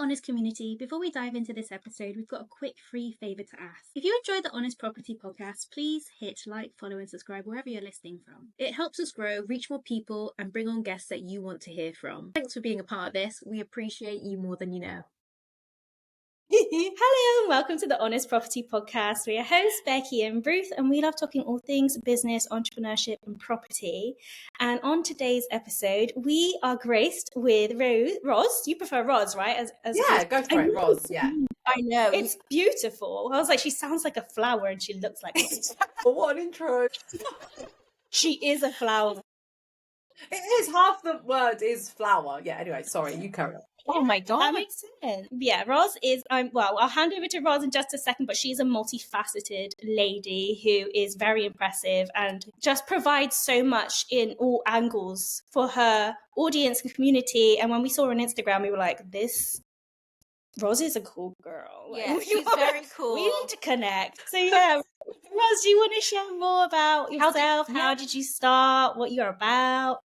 Honest community, before we dive into this episode, we've got a quick free favour to ask. If you enjoy the Honest Property podcast, please hit like, follow and subscribe wherever you're listening from. It helps us grow, reach more people and bring on guests that you want to hear from. Thanks for being a part of this. We appreciate you more than you know. Hello and welcome to the Honest Property Podcast. We're your hosts, Becky and Ruth, and we love talking all things business, entrepreneurship and property. And on today's episode, we are graced with Roz. You prefer Roz, right? Yeah, go for it, Roz, yeah. I know. It's beautiful. I was like, she sounds like a flower and she looks like What an intro. She is a flower. It is, half the word is flower. Yeah, anyway, sorry, you carry on. Oh my God. That makes sense. Yeah, Roz is, well, I'll hand over to Roz in just a second, but she's a multifaceted lady who is very impressive and just provides so much in all angles for her audience and community. And when we saw her on Instagram, we were like, Roz is a cool girl. Yeah, she's very cool. We need to connect. So yeah, Roz, do you want to share more about yourself? How did you start? What you're about?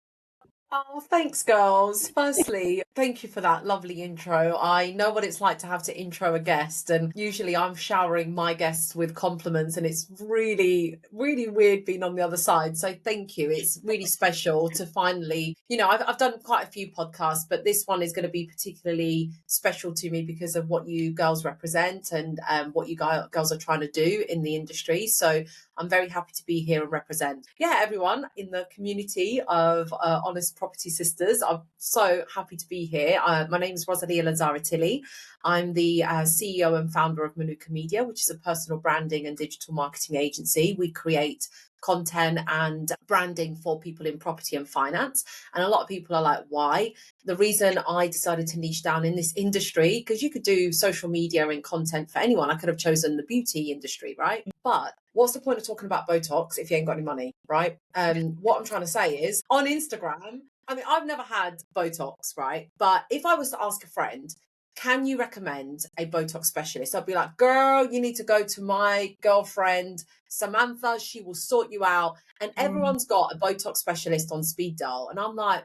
Oh, thanks, girls. Firstly, thank you for that lovely intro. I know what it's like to have to intro a guest, and usually I'm showering my guests with compliments, and it's really, really weird being on the other side. So thank you. It's really special to finally, I've done quite a few podcasts, but this one is going to be particularly special to me because of what you girls represent and what you girls are trying to do in the industry. So I'm very happy to be here and represent, everyone in the community of Honest Property Sisters. I'm so happy to be here. My name is Rosalia Lazzara. I'm the CEO and founder of Manuka Media, which is a personal branding and digital marketing agency. We create content and branding for people in property and finance. And a lot of people are like, why? The reason I decided to niche down in this industry, because you could do social media and content for anyone. I could have chosen the beauty industry, right? But what's the point of talking about Botox if you ain't got any money, right? What I'm trying to say is on Instagram, I've never had Botox, right? But if I was to ask a friend, can you recommend a Botox specialist? I'd be like, girl, you need to go to my girlfriend, Samantha. She will sort you out. And everyone's got a Botox specialist on speed dial. And I'm like,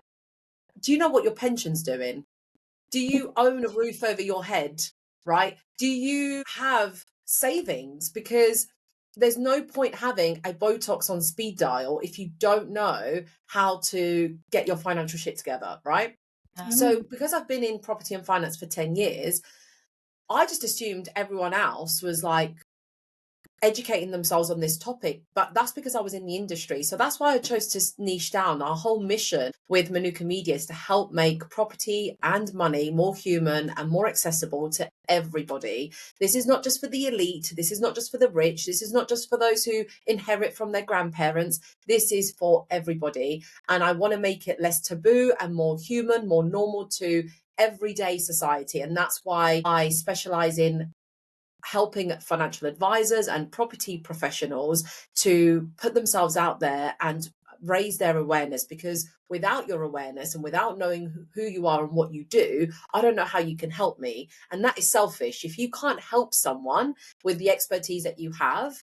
do you know what your pension's doing? Do you own a roof over your head, right? Do you have savings? Because there's no point having a Botox on speed dial if you don't know how to get your financial shit together, right? So because I've been in property and finance for 10 years, I just assumed everyone else was like educating themselves on this topic, but that's because I was in the industry. So that's why I chose to niche down. Our whole mission with Manuka Media is to help make property and money more human and more accessible to everybody. This is not just for the elite. This is not just for the rich. This is not just for those who inherit from their grandparents. This is for everybody. And I want to make it less taboo and more human, more normal to everyday society. And that's why I specialize in helping financial advisors and property professionals to put themselves out there and raise their awareness, because without your awareness and without knowing who you are and what you do, I don't know how you can help me. And that is selfish. If you can't help someone with the expertise that you have,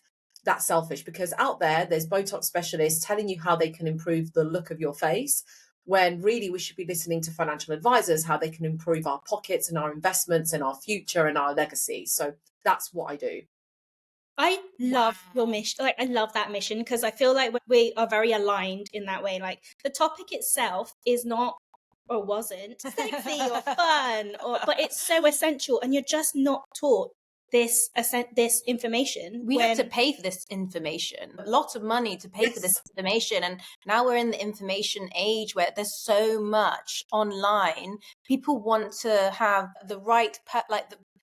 that's selfish, because out there's Botox specialists telling you how they can improve the look of your face, when really we should be listening to financial advisors, how they can improve our pockets and our investments and our future and our legacy. So that's what I do. I love your mission. Like, I love that mission because I feel like we are very aligned in that way. Like, the topic itself is not or wasn't sexy or fun, but it's so essential, and you're just not taught this information. We have to pay for this information, a lot of money to pay for this information. And now we're in the information age where there's so much online. People want to have the right,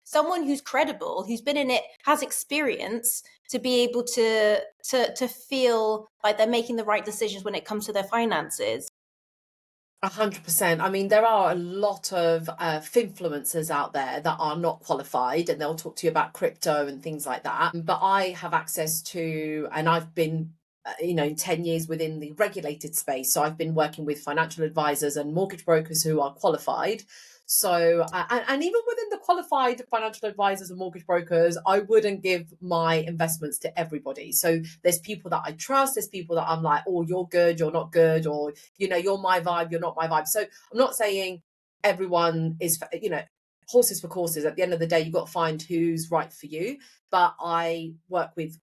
someone who's credible, who's been in it, has experience, to be able to feel like they're making the right decisions when it comes to their finances. 100%. There are a lot of finfluencers out there that are not qualified, and they'll talk to you about crypto and things like that. But I have access to, and I've been 10 years within the regulated space. So I've been working with financial advisors and mortgage brokers who are qualified. So, and even within the qualified financial advisors and mortgage brokers, I wouldn't give my investments to everybody. So there's people that I trust. There's people that I'm like, oh, you're good, you're not good, or, you're my vibe, you're not my vibe. So I'm not saying everyone is, horses for courses. At the end of the day, you've got to find who's right for you. But I work with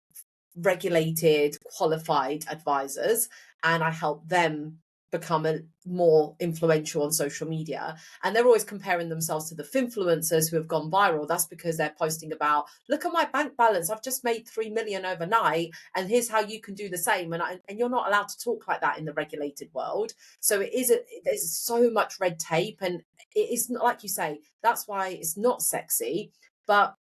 regulated, qualified advisors, and I help them become more influential on social media. And they're always comparing themselves to the finfluencers who have gone viral. That's because they're posting about, look at my bank balance, I've just made 3 million overnight, and here's how you can do the same. And you're not allowed to talk like that in the regulated world. So there's so much red tape, and it is not, like you say, that's why it's not sexy. But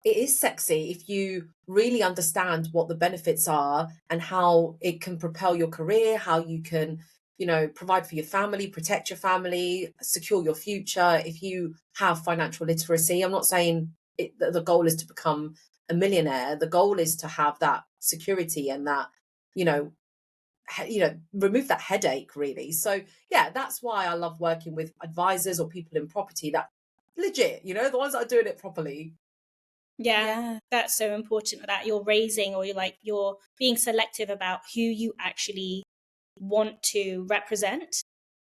it is sexy if you really understand what the benefits are and how it can propel your career, how you can, provide for your family, protect your family, secure your future. If you have financial literacy, I'm not saying the goal is to become a millionaire. The goal is to have that security and that, remove that headache, really. So yeah, that's why I love working with advisors or people in property that legit, the ones that are doing it properly. Yeah, that's so important, that you're raising, or you're being selective about who you actually want to represent.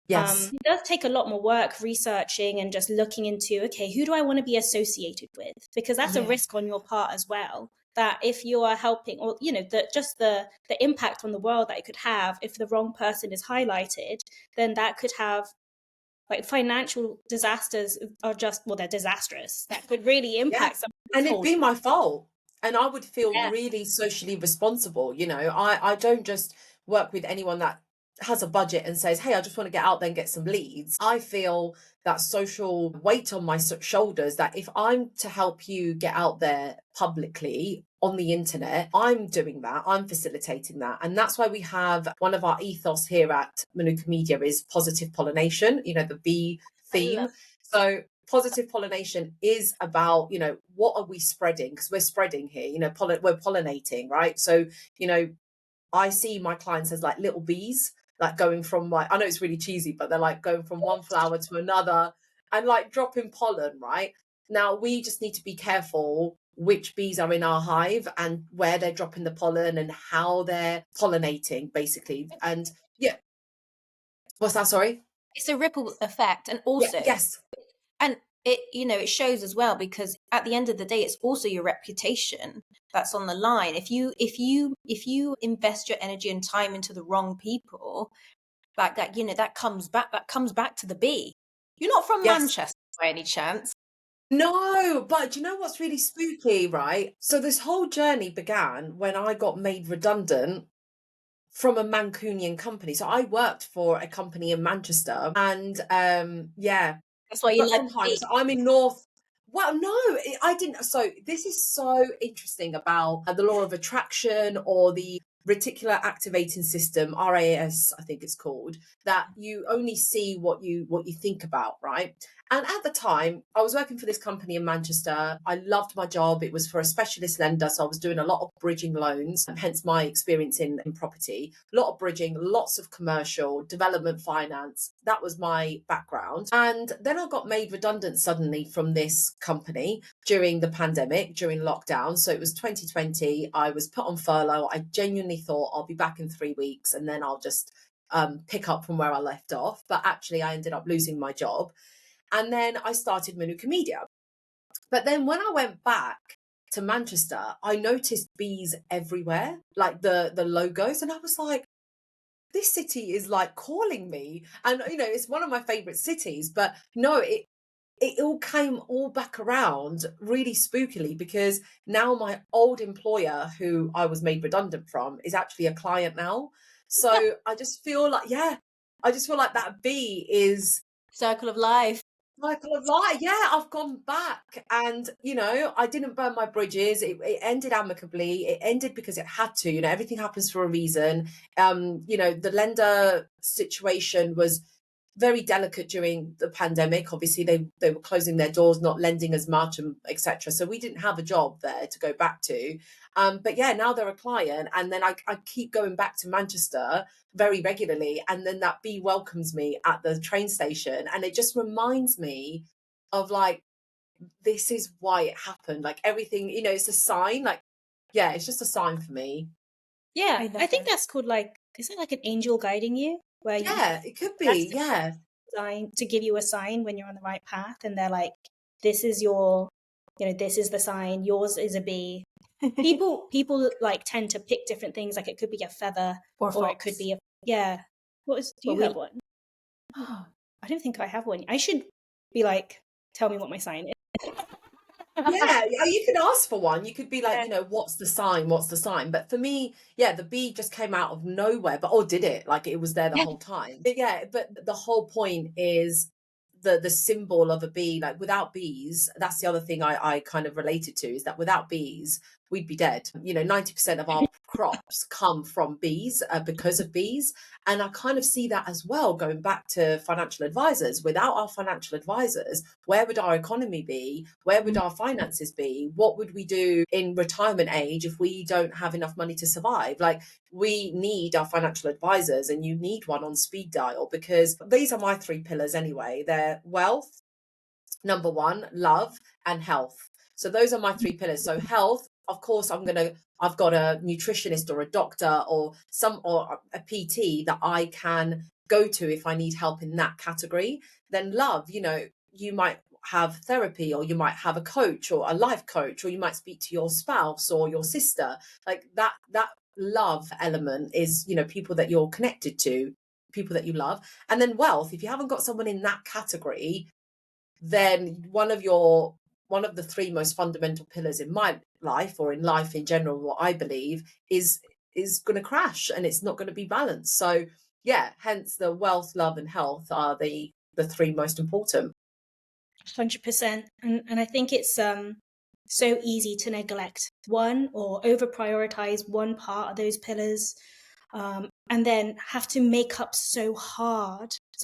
Yes. It does take a lot more work researching and just looking into, okay, who do I want to be associated with? Because that's a risk on your part as well. That if you are helping, or the impact on the world that it could have if the wrong person is highlighted, then that could have, like, financial disasters are they're disastrous. That could really impact some. And it'd be my fault. And I would feel Yeah. really socially responsible. I don't just work with anyone that has a budget and says, hey, I just want to get out there and get some leads. I feel that social weight on my shoulders, that if I'm to help you get out there publicly on the internet, I'm doing that. I'm facilitating that. And that's why we have one of our ethos here at Manuka Media is positive pollination, the bee theme. So positive pollination is about, what are we spreading? Because we're spreading here, we're pollinating, right? So, I see my clients as like little bees, like going from I know it's really cheesy, but they're like going from one flower to another and like dropping pollen, right? Now, we just need to be careful which bees are in our hive and where they're dropping the pollen and how they're pollinating, basically. And yeah, what's that? Sorry? It's a ripple effect. And also, Yes. and it shows as well, because at the end of the day, it's also your reputation that's on the line. If you invest your energy and time into the wrong people, like that, that comes back to the bee. You're not from Manchester by any chance. No, but do you know what's really spooky, right? So this whole journey began when I got made redundant from a Mancunian company. So I worked for a company in Manchester, and That's why you but like from home. So I'm in North. Well, no, I didn't. So this is so interesting about the law of attraction, or the reticular activating system, RAS, I think it's called, that you only see what you think about, right? And at the time, I was working for this company in Manchester. I loved my job. It was for a specialist lender, so I was doing a lot of bridging loans, hence my experience in property. A lot of bridging, lots of commercial, development finance. That was my background. And then I got made redundant suddenly from this company during the pandemic, during lockdown. So it was 2020. I was put on furlough. I genuinely thought I'll be back in 3 weeks and then I'll just pick up from where I left off. But actually, I ended up losing my job. And then I started Manuka Media. But then when I went back to Manchester, I noticed bees everywhere, like the logos. And I was like, this city is like calling me. And, it's one of my favorite cities. But no, it all came all back around really spookily, because now my old employer, who I was made redundant from, is actually a client now. So I just feel like, that bee is circle of life. Michael of light. Yeah, I've gone back, and I didn't burn my bridges. It ended amicably. It ended because it had to. Everything happens for a reason. The lender situation was very delicate during the pandemic. Obviously, they were closing their doors, not lending as much, and etc. So we didn't have a job there to go back to. But yeah, now they're a client, and then I keep going back to Manchester very regularly, and then that bee welcomes me at the train station, and it just reminds me of, like, this is why it happened. Like, everything, it's a sign. Like, yeah, it's just a sign for me. Yeah, I think that's called, like, is it like an angel guiding you? Where Yeah, it could be. Yeah. sign, to give you a sign when you're on the right path, and they're like, this is your, this is the sign, yours is a B. People like tend to pick different things, like it could be a feather or it could be a, yeah. Do you have one? I don't think I have one. I should be like, tell me what my sign is. Yeah, you could ask for one. You could be like, what's the sign? What's the sign? But for me, the bee just came out of nowhere. But did it? Like it was there the whole time. But the whole point is the symbol of a bee. Like without bees, that's the other thing I kind of related to, is that without bees, we'd be dead. 90% of our crops come from bees, because of bees. And I kind of see that as well, going back to financial advisors. Without our financial advisors, where would our economy be? Where would our finances be? What would we do in retirement age if we don't have enough money to survive? Like, we need our financial advisors, and you need one on speed dial, because these are my 3 pillars anyway. They're wealth, number 1, love, and health. So those are my 3 pillars. So health, of course, I've got a nutritionist or a doctor or a PT that I can go to if I need help in that category. Then love, you might have therapy, or you might have a coach or a life coach, or you might speak to your spouse or your sister. Like that love element is, people that you're connected to, people that you love. And then wealth, if you haven't got someone in that category, then one of the 3 most fundamental pillars in my life, or in life in general, what I believe is going to crash, and it's not going to be balanced. So hence the wealth, love, and health are the 3 most important. 100%. And I think it's so easy to neglect one or over prioritize one part of those pillars, and then have to make up so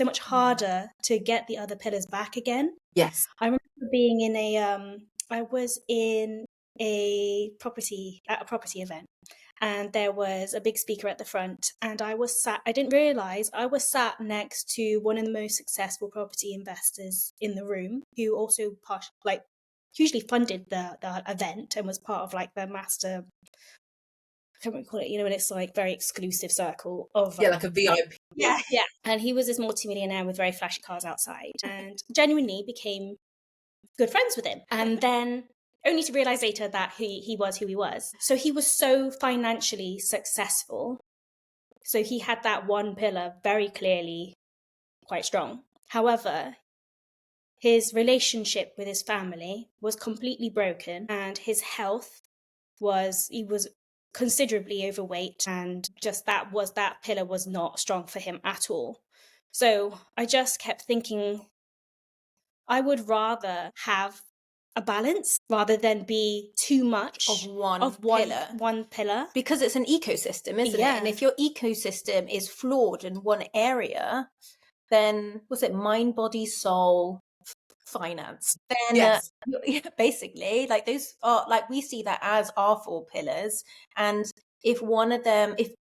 much harder to get the other pillars back again. Yes. I remember being in I was in at a property event, and there was a big speaker at the front, and I didn't realize I was sat next to one of the most successful property investors in the room, who also hugely funded the event and was part of like the master, I can't call it, when it's like very exclusive circle of like a VIP. Yeah. And he was this multimillionaire with very flashy cars outside, and genuinely became good friends with him. And then only to realize later that he was who he was. So he was so financially successful. So he had that one pillar very clearly quite strong. However, his relationship with his family was completely broken, and his health he was considerably overweight, and just that pillar was not strong for him at all. So I just kept thinking, I would rather have a balance rather than be too much of one pillar, because it's an ecosystem, isn't it? And if your ecosystem is flawed in one area, then was it mind, body, soul, finance? Then yes. Basically, like those are, like, we see that as our 4 pillars, and if one of them, if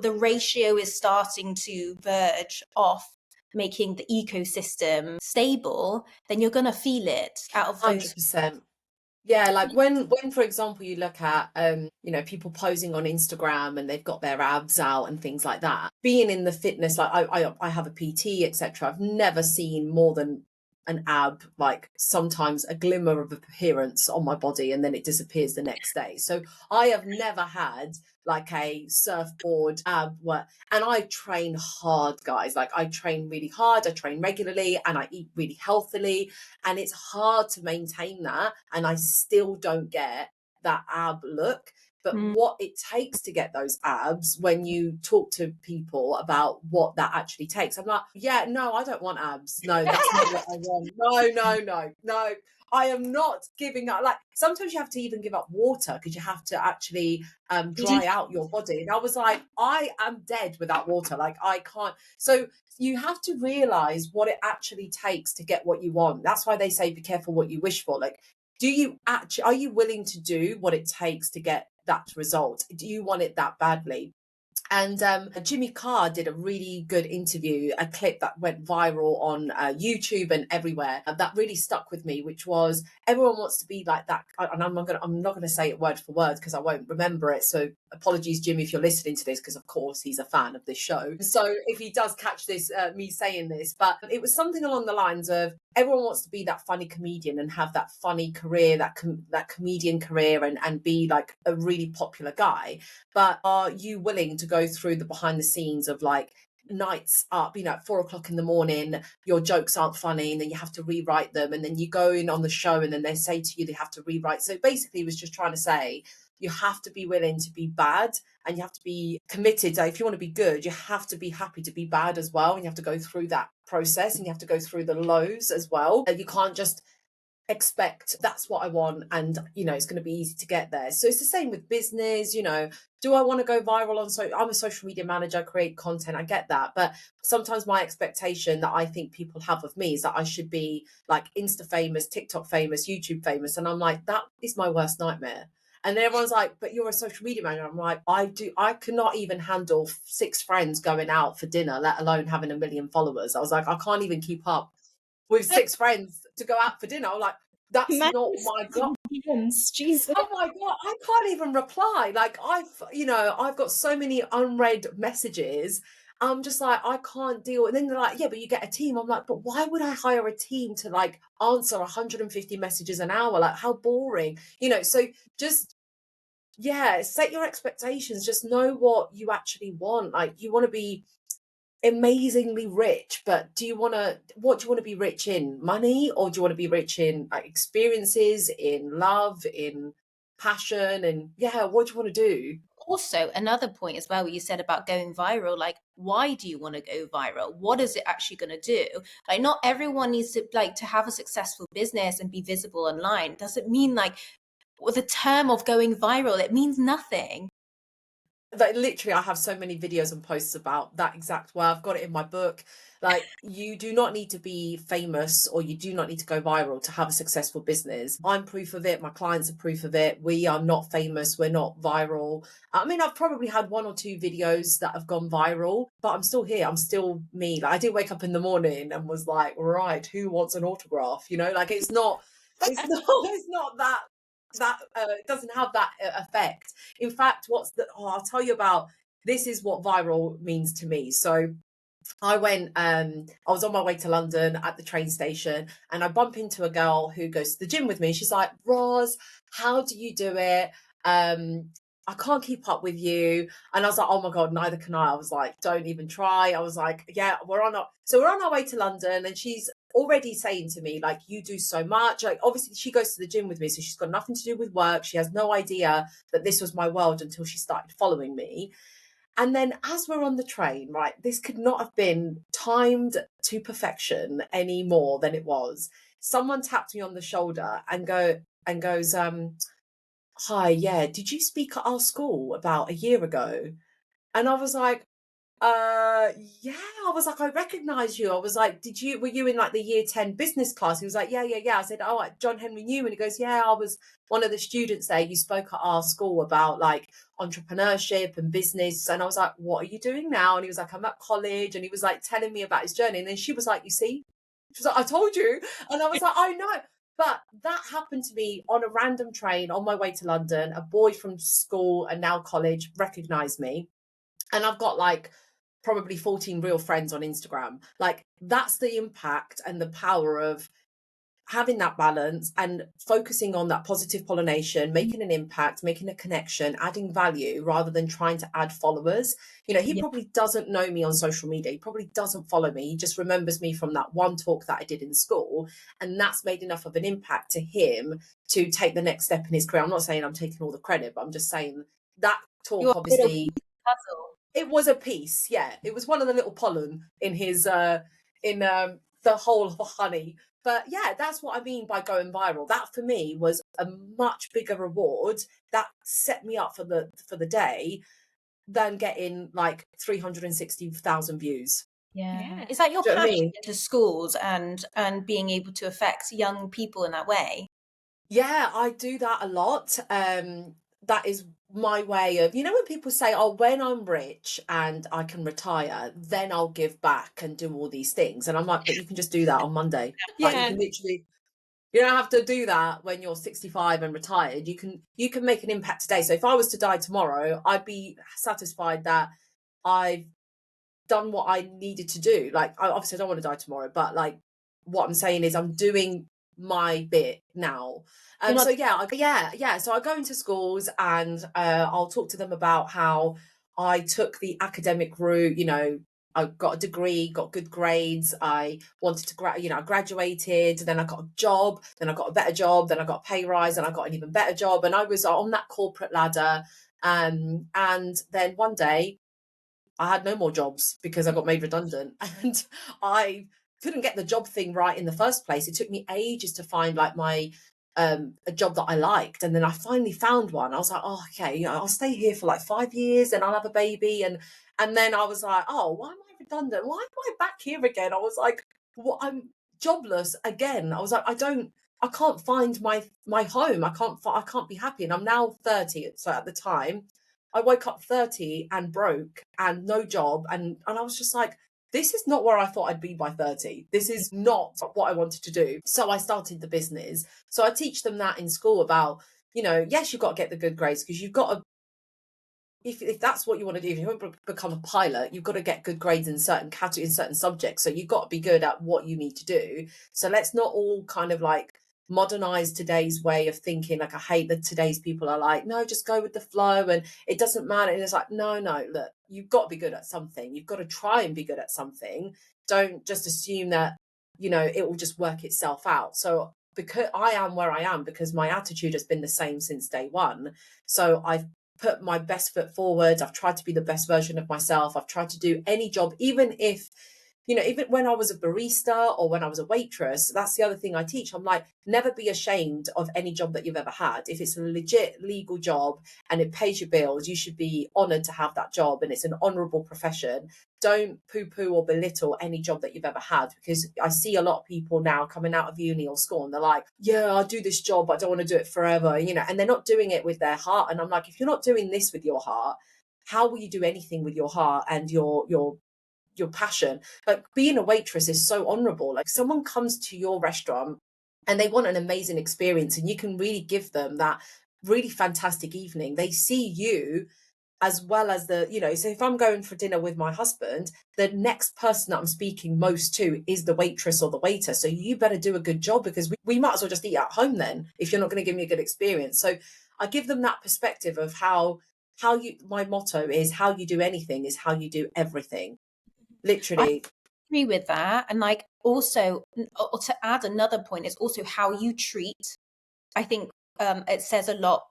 the ratio is starting to verge off making the ecosystem stable, then you're going to feel it out of those. 100%. Yeah, like when for example you look at people posing on Instagram and they've got their abs out and things like that. Being in the fitness, like I have a PT, etc. I've never seen more than an ab, like sometimes a glimmer of appearance on my body, and then it disappears the next day. So I have never had like a surfboard ab work, and I train hard, guys. Like I train really hard, I train regularly, and I eat really healthily, and it's hard to maintain that, and I still don't get that ab look. But what it takes to get those abs, when you talk to people about what that actually takes, I'm like, no, I don't want abs. No, that's not what I want. No. I am not giving up. Like sometimes you have to even give up water because you have to actually dry out your body. And I was like, I am dead without water. Like I can't. So you have to realize what it actually takes to get what you want. That's why they say be careful what you wish for. Like, are you willing to do what it takes to get that result? Do you want it that badly? And Jimmy Carr did a really good interview, a clip that went viral on YouTube and everywhere, that really stuck with me, which was everyone wants to be like that. And I'm not going to say it word for word because I won't remember it. So apologies, Jimmy, if you're listening to this, because of course he's a fan of this show. So if he does catch this, me saying this, but it was something along the lines of everyone wants to be that funny comedian and have that funny career, that comedian career, and be like a really popular guy. But are you willing to go through the behind the scenes of like nights up, at 4 o'clock in the morning, your jokes aren't funny and then you have to rewrite them, and then you go in on the show and then they say to you they have to rewrite. So basically it was just trying to say you have to be willing to be bad, and you have to be committed. If you want to be good, you have to be happy to be bad as well, and you have to go through that process, and you have to go through the lows as well. You can't just expect that's what I want and it's going to be easy to get there. So it's the same with business. Do I want to go viral on I'm a social media manager, I create content, I get that, but sometimes my expectation that I think people have of me is that I should be like Insta famous, TikTok famous, YouTube famous, and I'm like, that is my worst nightmare. And everyone's like, but you're a social media manager. I'm like, I cannot even handle 6 friends going out for dinner, let alone having 1 million followers. I was like, I can't even keep up with 6 friends to go out for dinner. I'm like, that's not my God. Jesus. Oh my God, I can't even reply. Like I've got so many unread messages. I'm just like, I can't deal. And then they're like, yeah, but you get a team. I'm like, but why would I hire a team to like answer 150 messages an hour? Like, how boring, so just, yeah, set your expectations. Just know what you actually want. Like, you want to be amazingly rich, but what do you want to be rich in? Money? Or do you want to be rich in like experiences, in love, in passion? And yeah, what do you want to do? Also, another point as well, what you said about going viral, like, why do you want to go viral? What is it actually going to do? Like, not everyone needs to have a successful business and be visible online. Doesn't mean like, with the term of going viral, it means nothing. Like, literally, I have so many videos and posts about that exact way. I've got it in my book. Like, you do not need to be famous, or you do not need to go viral to have a successful business. I'm proof of it. My clients are proof of it. We are not famous. We're not viral. I mean, I've probably had 1 or 2 videos that have gone viral, but I'm still here. I'm still me. Like, I did wake up in the morning and was like, right, who wants an autograph? Like, it's not that it doesn't have that effect. In fact, I'll tell you about, this is what viral means to me. So I was on my way to London at the train station, and I bump into a girl who goes to the gym with me. She's like, Roz, how do you do it? I can't keep up with you. And I was like, oh my God, neither can I. I was like, don't even try. I was like, yeah, we're on our way to London, and she's already saying to me, like, you do so much. Like, obviously she goes to the gym with me, so she's got nothing to do with work. She has no idea that this was my world until she started following me. And then as we're on the train, right, this could not have been timed to perfection any more than it was. Someone tapped me on the shoulder and goes, hi, yeah, did you speak at our school about a year ago? And I was like, yeah. I was like, I recognize you. I was like, were you in like the year 10 business class? He was like, yeah. I said, oh, like John Henry Newman. He goes, yeah, I was one of the students there. You spoke at our school about like entrepreneurship and business. And I was like, what are you doing now? And he was like, I'm at college. And he was like telling me about his journey. And then she was like, you see, she was like, I told you. And I was like, I know. But that happened to me on a random train on my way to London. A boy from school and now college recognized me. And I've got like probably 14 real friends on Instagram. Like, that's the impact and the power of having that balance and focusing on that positive pollination, making an impact, making a connection, adding value, rather than trying to add followers. He probably doesn't know me on social media. He probably doesn't follow me. He just remembers me from that one talk that I did in school. And that's made enough of an impact to him to take the next step in his career. I'm not saying I'm taking all the credit, but I'm just saying that talk, obviously, Puzzle. it was a piece. Yeah, it was one of the little pollen in his the whole of honey. But yeah, that's what I mean by going viral. That for me was a much bigger reward that set me up for the day than getting like 360,000 views. Yeah. Is that your Do you know what I passion mean? into schools and being able to affect young people in that way? Yeah, I do that a lot. that is my way of, when people say, oh, when I'm rich and I can retire, then I'll give back and do all these things. And I'm like, but you can just do that on Monday. Like, you can literally, you don't have to do that when you're 65 and retired. You can make an impact today. So if I was to die tomorrow, I'd be satisfied that I've done what I needed to do. Like, obviously I don't want to die tomorrow, but like, what I'm saying is I'm doing my bit now. So so I go into schools and I'll talk to them about how I took the academic route. I got a degree, got good grades. I wanted to I graduated, then I got a job, then I got a better job, then I got a pay rise, and I got an even better job, and I was on that corporate ladder. And then one day I had no more jobs because I got made redundant, and I couldn't get the job thing right in the first place. It took me ages to find like my a job that I liked, and then I finally found one. I was like, oh, okay, I'll stay here for like 5 years and I'll have a baby, and then I was like, oh, why am I redundant? Why am I back here again? I was like, what? I'm jobless again. I was like, I can't find my home. I can't be happy, and I'm now 30. So at the time, I woke up 30 and broke and no job. And I was just like, this is not where I thought I'd be by 30. This is not what I wanted to do. So I started the business. So I teach them that in school about, yes, you've got to get the good grades because you've got to, if that's what you want to do, if you want to become a pilot, you've got to get good grades in certain categories, in certain subjects. So you've got to be good at what you need to do. So let's not all kind of like modernize today's way of thinking. Like, I hate that today's people are like, no, just go with the flow and it doesn't matter. And it's like, no, look, you've got to be good at something. You've got to try and be good at something. Don't just assume that, it will just work itself out. So because I am where I am, because my attitude has been the same since day one. So I've put my best foot forward. I've tried to be the best version of myself. I've tried to do any job, even if, even when I was a barista or when I was a waitress. That's the other thing I teach. I'm like, never be ashamed of any job that you've ever had. If it's a legit legal job and it pays your bills, you should be honored to have that job, and it's an honorable profession. Don't poo-poo or belittle any job that you've ever had, because I see a lot of people now coming out of uni or school and they're like, yeah, I'll do this job, but I don't want to do it forever, and they're not doing it with their heart. And I'm like, if you're not doing this with your heart, how will you do anything with your heart and your passion? Like, being a waitress is so honorable. Like, someone comes to your restaurant and they want an amazing experience, and you can really give them that really fantastic evening. They see you as well as so if I'm going for dinner with my husband, the next person that I'm speaking most to is the waitress or the waiter. So you better do a good job, because we might as well just eat at home then, if you're not going to give me a good experience. So I give them that perspective of how my motto is, how you do anything is how you do everything. Literally. I agree with that. And like, also, to add another point, is also how you treat. I think it says a lot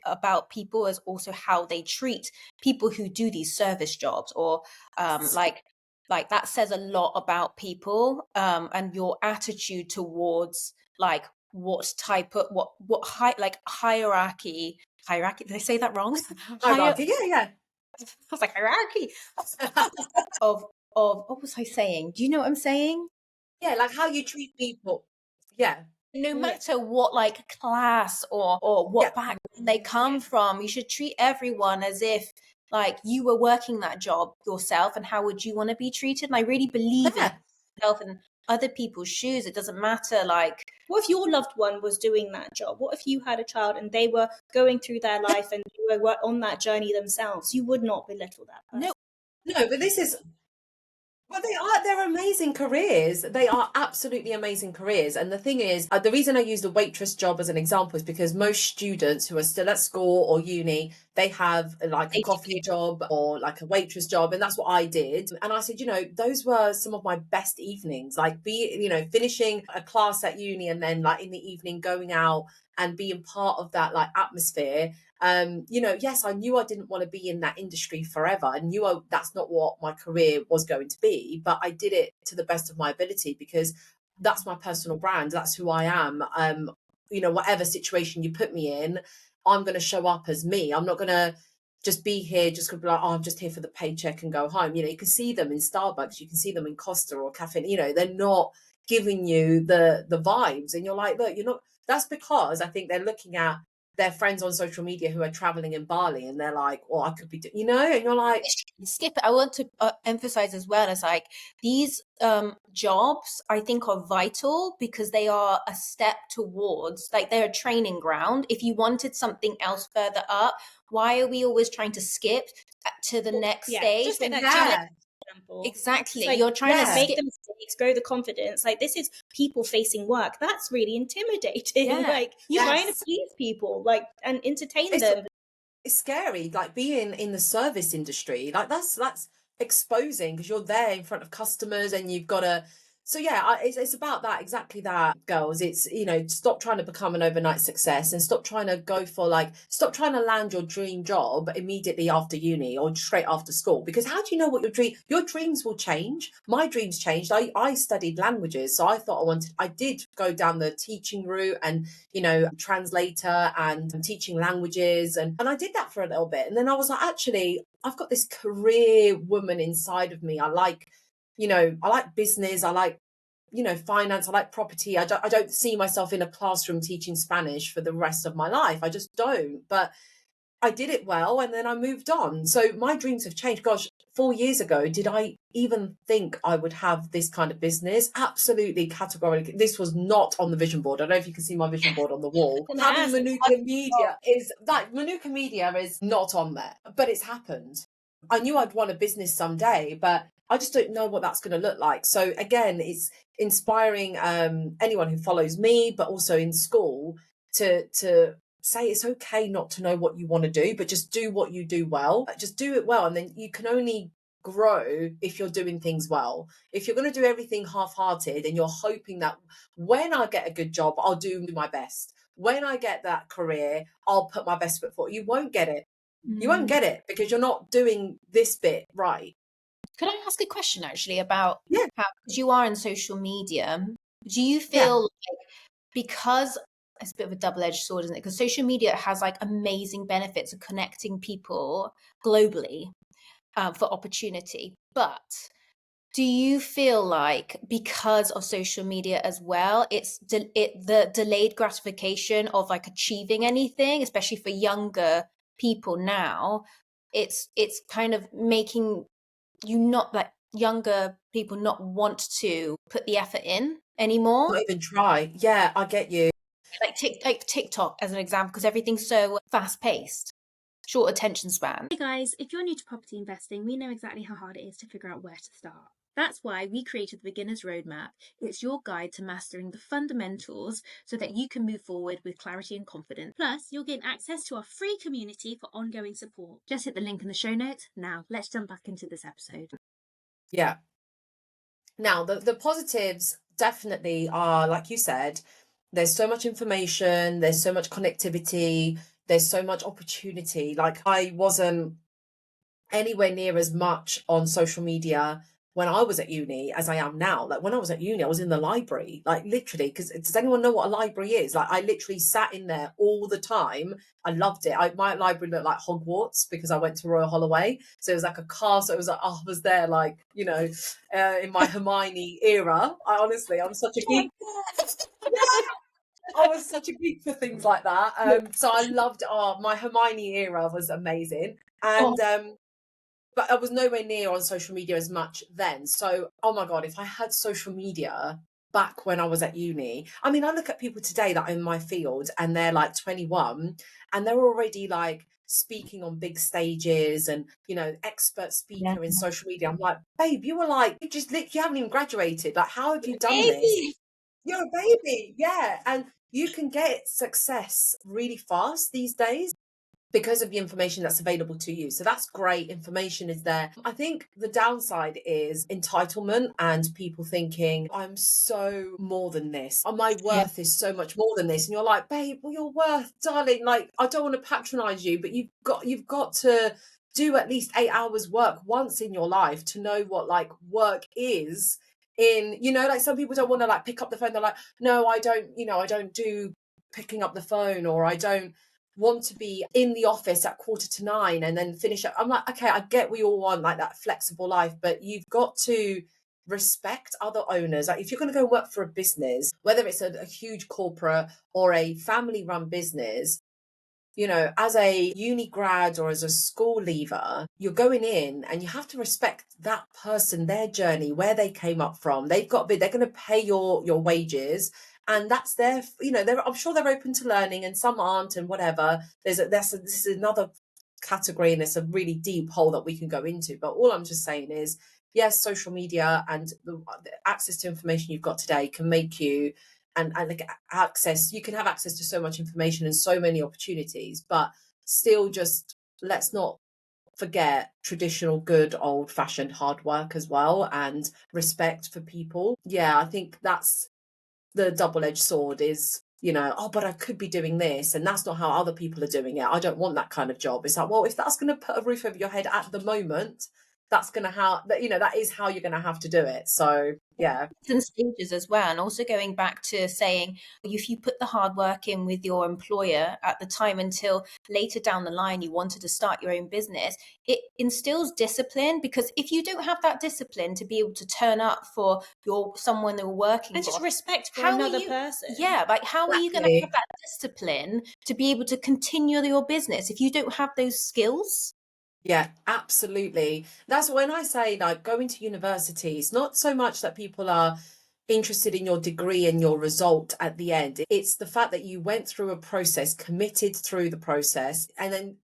about people as also how they treat people who do these service jobs, or like that says a lot about people, and your attitude towards like what type of hierarchy. Did I say that wrong? Hierarchy. Yeah. I was like, hierarchy of what was I saying? Do you know what I'm saying? Yeah, like how you treat people. Yeah. No matter what like class or what background they come from, you should treat everyone as if like you were working that job yourself, and how would you want to be treated? And I really believe in yourself and other people's shoes. It doesn't matter like, what if your loved one was doing that job? What if you had a child and they were going through their life and you were on that journey themselves? You would not belittle that person. No, but this is, well, they're amazing careers. They are absolutely amazing careers. And the thing is, the reason I use the waitress job as an example is because most students who are still at school or uni, they have like a coffee job or like a waitress job. And that's what I did. And I said, those were some of my best evenings, like finishing a class at uni and then like in the evening going out and being part of that like atmosphere. Yes, I knew I didn't want to be in that industry forever. I knew that's not what my career was going to be, but I did it to the best of my ability, because that's my personal brand. That's who I am. Whatever situation you put me in, I'm going to show up as me. I'm not going to just be here, just going to be like, oh, I'm just here for the paycheck and go home. You can see them in Starbucks, you can see them in Costa or Cafe. They're not giving you the vibes, and you're like, look, you're not. That's because I think they're looking at their friends on social media who are traveling in Bali, and they're like, "Oh, I could be," and you're like, skip it. I want to emphasize as well as like these jobs I think are vital because they are a step towards, like they're a training ground. If you wanted something else further up, why are we always trying to skip to the next stage? Just like that yeah, example. Exactly. It's like, You're trying to make skip. the mistakes, grow the confidence. Like, this is people facing work. That's really intimidating. Yeah. Like, you're trying to yes. please people, like, and entertain It's, them. it's scary, like being in the service industry, like that's exposing, because you're there in front of customers and you've got to. So yeah, it's about that, exactly that, girls. It's, stop trying to become an overnight success, and stop trying to stop trying to land your dream job immediately after uni or straight after school, because how do you know what your dreams will change? My dreams changed. I studied languages, so I thought I did go down the teaching route, and translator and teaching languages, and I did that for a little bit, and then I was like, actually, I've got this career woman inside of me. I like business. I like, finance. I like property. I don't see myself in a classroom teaching Spanish for the rest of my life. I just don't. But I did it well, and then I moved on. So my dreams have changed. Gosh, 4 years ago, did I even think I would have this kind of business? Absolutely, categorically. This was not on the vision board. I don't know if you can see my vision board on the wall. Having Manuka Media is not on there, but it's happened. I knew I'd want a business someday, but I just don't know what that's going to look like. So again, it's inspiring anyone who follows me, but also in school, to say it's okay not to know what you want to do, but just do what you do well. Just do it well, and then you can only grow if you're doing things well. If you're going to do everything half-hearted and you're hoping that when I get a good job, I'll do my best, when I get that career, I'll put my best foot forward, you won't get it. You won't get it because you're not doing this bit right. Could I ask a question actually about Yeah. how, because you are in social media, do you feel like, because it's a bit of a double-edged sword, isn't it? Because social media has like amazing benefits of connecting people globally for opportunity. But do you feel like because of social media as well, it's the delayed gratification of like achieving anything, especially for younger people now, it's kind of making you not, like, younger people not want to put the effort in anymore? Not even try. Yeah, I get you. Like TikTok as an example, because everything's so fast paced, short attention span. Hey guys, if you're new to property investing, we know exactly how hard it is to figure out where to start. That's why we created the Beginner's Roadmap. It's your guide to mastering the fundamentals so that you can move forward with clarity and confidence. Plus, you'll gain access to our free community for ongoing support. Just hit the link in the show notes. Now, let's jump back into this episode. Yeah. Now, the positives definitely are, like you said, there's so much information, there's so much connectivity, there's so much opportunity. Like, I wasn't anywhere near as much on social media when I was at uni as I am now. Like, when I was at uni, I was in the library, like literally, because does anyone know what a library is? Like, I literally sat in there all the time. I loved it. My library looked like Hogwarts because I went to Royal Holloway. So it was like a castle. It was like, I was there, like, in my Hermione era. I'm such a geek. I was such a geek for things like that. So I loved, my Hermione era was amazing. And, but I was nowhere near on social media as much then. So, oh my God, if I had social media back when I was at uni, I mean, I look at people today that are in my field and they're like 21 and they're already like speaking on big stages and, expert speaker in social media. I'm like, babe, you were like, you haven't even graduated. Like, how have you done this? You're a baby. Yeah. And you can get success really fast these days because of the information that's available to you. So that's great. Information is there. I think the downside is entitlement and people thinking, I'm so more than this. My worth is so much more than this. And you're like, babe, well, your worth, darling, like, I don't want to patronize you, but you've got to do at least 8 hours work once in your life to know what like work is. Like some people don't want to like pick up the phone. They're like, no, I don't do picking up the phone, or I don't want to be in the office at 8:45 and then finish up. I'm like, okay, I get we all want like that flexible life, but you've got to respect other owners. Like, if you're going to go work for a business, whether it's a huge corporate or a family run business, you know, as a uni grad or as a school leaver, you're going in and you have to respect that person, their journey, where they came up from. They're going to pay your wages, and that's their, you know, I'm sure they're open to learning, and some aren't, and whatever. This is another category, and it's a really deep hole that we can go into. But all I'm just saying is, yes, social media and the access to information you've got today can make you, and like access, you can have access to so much information and so many opportunities, but still, just let's not forget traditional good old fashioned hard work as well, and respect for people. Yeah, I think that's the double-edged sword, is, you know, oh, but I could be doing this, and that's not how other people are doing it. I don't want that kind of job. It's like, well, if that's going to put a roof over your head at the moment, that's going to that is how you're going to have to do it. So yeah. And stages as well. And also going back to saying, if you put the hard work in with your employer at the time until later down the line you wanted to start your own business, it instills discipline, because if you don't have that discipline to be able to turn up for someone they're working and for, just respect for another person. Yeah, like how are you going to have that discipline to be able to continue your business if you don't have those skills? Yeah, absolutely. That's when I say, like, going to university, it's not so much that people are interested in your degree and your result at the end. It's the fact that you went through a process, committed through the process, and then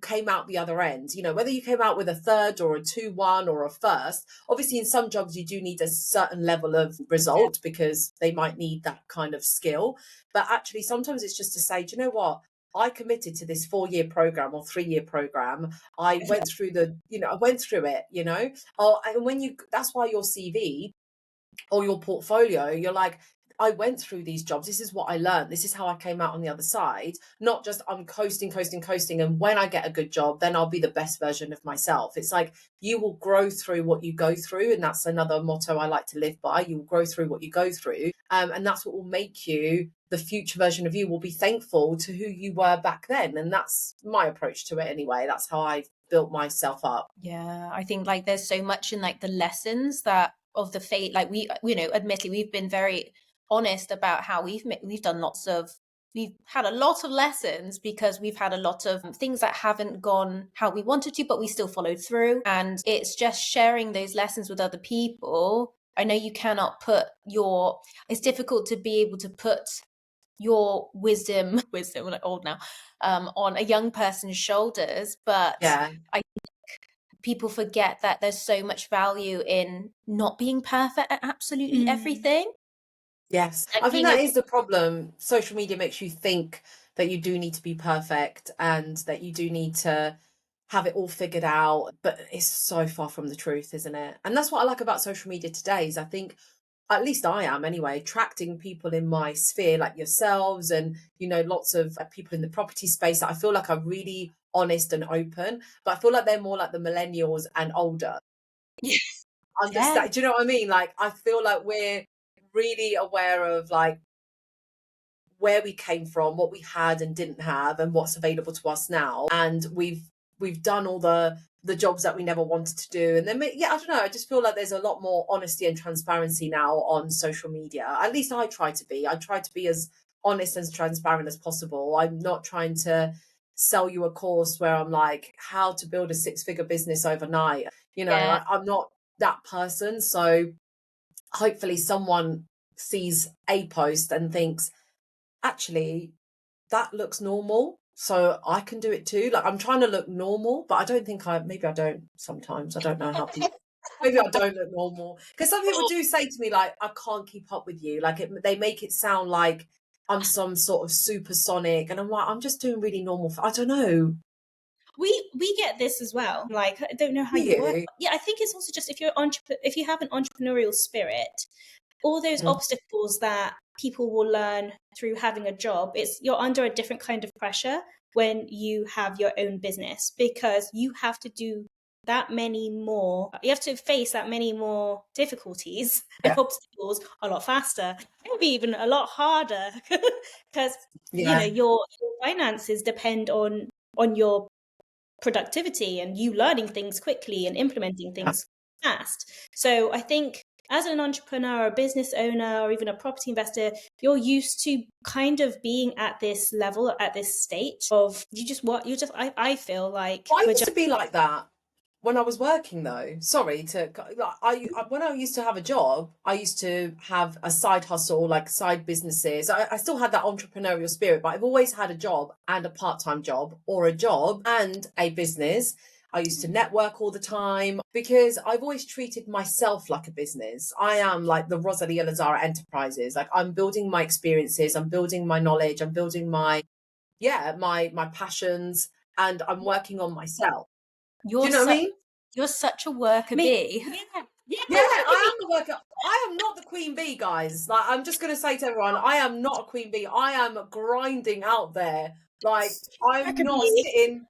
came out the other end. You know, whether you came out with a third or a 2-1 or a first, obviously in some jobs you do need a certain level of result because they might need that kind of skill. But actually, sometimes it's just to say, do you know what? I committed to this 4-year program or 3-year program. I went through I went through it, you know. Oh, and that's why your CV or your portfolio, you're like, I went through these jobs. This is what I learned. This is how I came out on the other side. Not just I'm coasting. And when I get a good job, then I'll be the best version of myself. It's like you will grow through what you go through. And that's another motto I like to live by. You will grow through what you go through. And that's what will make you, the future version of you will be thankful to who you were back then. And that's my approach to it anyway. That's how I built myself up. Yeah, I think like there's so much in like the lessons that of the fate, like we, you know, admittedly we've been very honest about how we've had a lot of lessons because we've had a lot of things that haven't gone how we wanted to, but we still followed through. And it's just sharing those lessons with other people. I know you cannot it's difficult to be able to put your wisdom, I'm like old now, on a young person's shoulders, but Yeah. I people forget that there's so much value in not being perfect at absolutely everything. Yes, Like I think that is the problem. Social media makes you think that you do need to be perfect and that you do need to have it all figured out, but it's so far from the truth, isn't it? And that's what I like about social media today, is I think, at least I am anyway, attracting people in my sphere like yourselves and, you know, lots of people in the property space that I feel like are really honest and open, but I feel like they're more like the millennials and older. I'm just Yeah. do you know what I mean? Like, I feel like we're really aware of like where we came from, what we had and didn't have, and what's available to us now. And we've done all the jobs that we never wanted to do. And then yeah, I don't know, I just feel like there's a lot more honesty and transparency now on social media. At least I try to be. I try to be as honest and transparent as possible. I'm not trying to sell you a course where I'm like, how to build a 6-figure business overnight. You know, I'm not that person. So hopefully someone sees a post and thinks, actually, that looks normal, so I can do it too. Like, I'm trying to look normal, but I don't think maybe I don't sometimes. I don't know how people, maybe I don't look normal. Because some people do say to me, like, I can't keep up with you. Like, they make it sound like I'm some sort of supersonic. And I'm like, I'm just doing really normal. I don't know. We get this as well. Like, I don't know how you work. Yeah, I think it's also just if you have an entrepreneurial spirit, all those obstacles that people will learn through having a job, you're under a different kind of pressure when you have your own business, because you have to do you have to face that many more difficulties and obstacles a lot faster, maybe even a lot harder, because you know your finances depend on your productivity and you learning things quickly and implementing things fast. So I think as an entrepreneur, a business owner, or even a property investor, you're used to kind of being at this level, at this state of I feel like I used to be like that when I was working though. Sorry to, when I used to have a job, I used to have a side hustle, like side businesses. I still had that entrepreneurial spirit, but I've always had a job and a part-time job, or a job and a business. I used to network all the time because I've always treated myself like a business. I am like the Rosalia Lazzara Enterprises. Like, I'm building my experiences, I'm building my knowledge, I'm building my passions, and I'm working on myself. Do you know what I mean? You're such a worker bee. Yeah, I am the worker. I am not the queen bee, guys. Like, I'm just going to say to everyone, I am not a queen bee. I am grinding out there. Like, I'm not sitting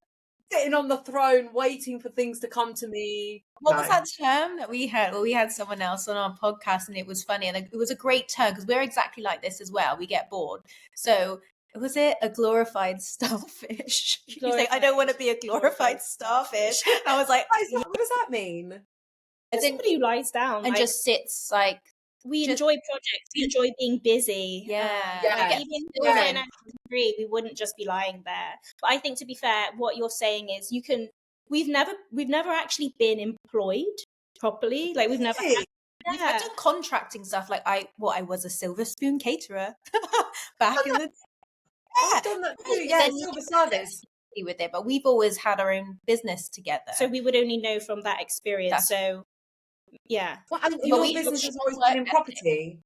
on the throne waiting for things to come to me. What was that term that we had? Well, we had someone else on our podcast, and it was funny, and it was a great term because we're exactly like this as well. We get bored. So was it a glorified starfish? You say, I don't want to be a glorified starfish. I was like, what does that mean? Somebody who lies down and just sits like. We enjoy projects. We enjoy being busy. Yeah. Like, even if we were in a degree, we wouldn't just be lying there. But I think, to be fair, what you're saying is we've never actually been employed properly. Like, we've never We've had done contracting stuff. Like, I was a silver spoon caterer back in the day. I've done that too. Yeah, silver service. With it, but we've always had our own business together. So we would only know from that experience. Yeah. Well, and your business has always been in property.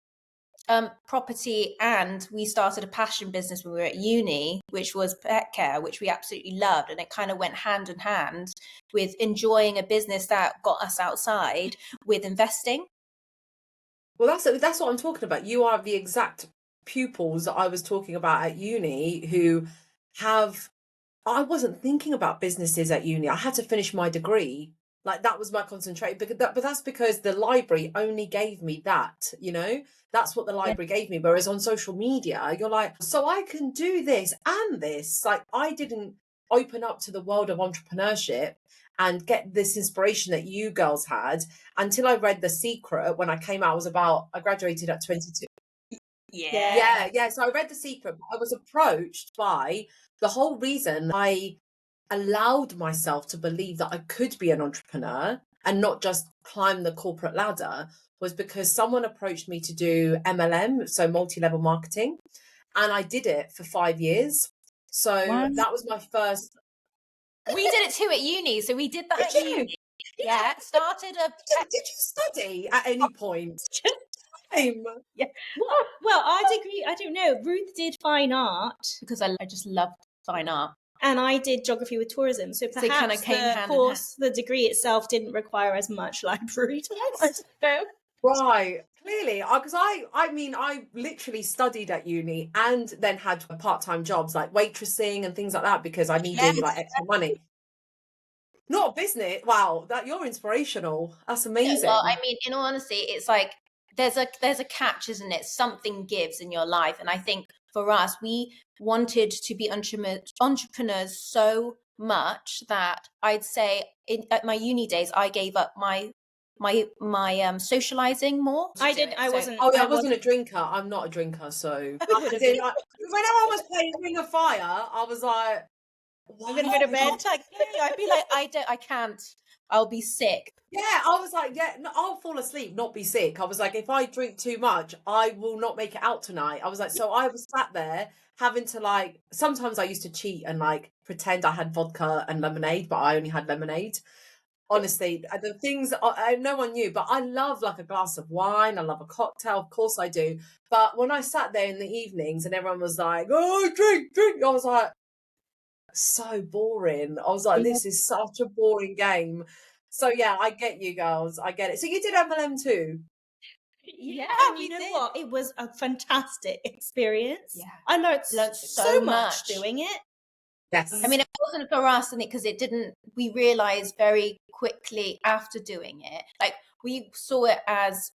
Property, and we started a passion business when we were at uni, which was pet care, which we absolutely loved, and it kind of went hand in hand with enjoying a business that got us outside with investing. Well, that's what I'm talking about. You are the exact pupils that I was talking about at uni who have. I wasn't thinking about businesses at uni. I had to finish my degree. Like, that was my concentration. But that's because the library only gave me that, you know? That's what the library gave me. Whereas on social media, you're like, so I can do this and this. Like, I didn't open up to the world of entrepreneurship and get this inspiration that you girls had until I read The Secret when I came out. I graduated at 22. Yeah. So I read The Secret. I was approached by the whole reason I allowed myself to believe that I could be an entrepreneur and not just climb the corporate ladder was because someone approached me to do MLM, so multi-level marketing, and I did it for 5 years. So that was my first. We did it too at uni. So we did that at uni. Yeah, started a. Did you study at any point? Yeah. Well, our degree, I don't know. Ruth did fine art because I just loved fine art. And I did geography with tourism. So perhaps kind of the degree itself didn't require as much library time. Right. Clearly, because I literally studied at uni and then had part-time jobs like waitressing and things like that because I needed like extra money. Not business. Wow, you're inspirational. That's amazing. Yeah, well, I mean, in all honesty, it's like there's a catch, isn't it? Something gives in your life, and I think for us, we wanted to be entrepreneurs so much that I'd say at my uni days, I gave up my socializing more. I wasn't a drinker. I'm not a drinker, so whenever I was playing Ring of Fire, I was like, I'm gonna go to bed. I'd be like, I can't. I'll be sick. Yeah, I was like, I'll fall asleep, not be sick. I was like, if I drink too much, I will not make it out tonight. I was like, so I was sat there having to like, sometimes I used to cheat and like pretend I had vodka and lemonade, but I only had lemonade. Honestly, the things no one knew, but I love like a glass of wine. I love a cocktail. Of course I do. But when I sat there in the evenings and everyone was like, oh, drink, I was like, so boring. I was like, this is such a boring game. So yeah, I get you girls. I get it. So you did MLM too? Yeah, you know what? It was a fantastic experience. Yeah, I learned so much doing it. Yes. I mean, it wasn't for us, and because we realized very quickly after doing it, like we saw it as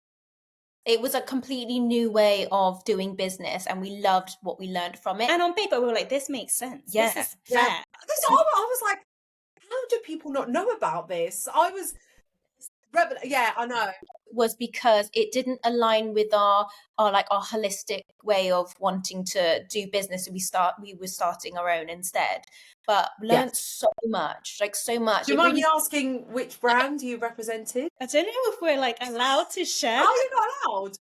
it was a completely new way of doing business, and we loved what we learned from it. And on paper, we were like, this makes sense. Yeah. This is fair. I was like, how do people not know about this? Yeah, I know. was because it didn't align with our holistic way of wanting to do business. We were starting our own instead, but learned so much, like so much. Do you mind me asking which brand you represented? I don't know if we're like allowed to share. Oh, you're not allowed.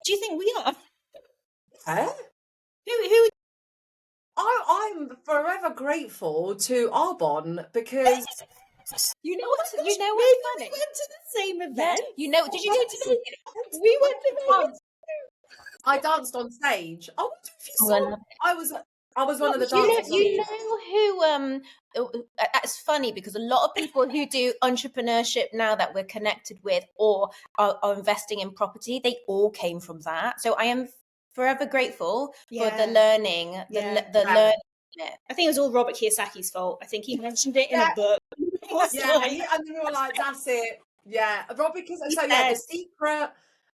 Do you think we are? Eh? Who? I'm forever grateful to Arbonne because you know what's We funny? went to the same event. You know, did you go to We went to the I danced on stage. I wonder if you Oh, saw. I was one of the dancers. You know who it's funny because a lot of people who do entrepreneurship now that we're connected with or are investing in property, they all came from that. So I am forever grateful for the learning, the learning. I think it was all Robert Kiyosaki's fault. I think he mentioned it in a book. And we were like, that's it. Yeah, Robert Kiyosaki. So yeah, The Secret,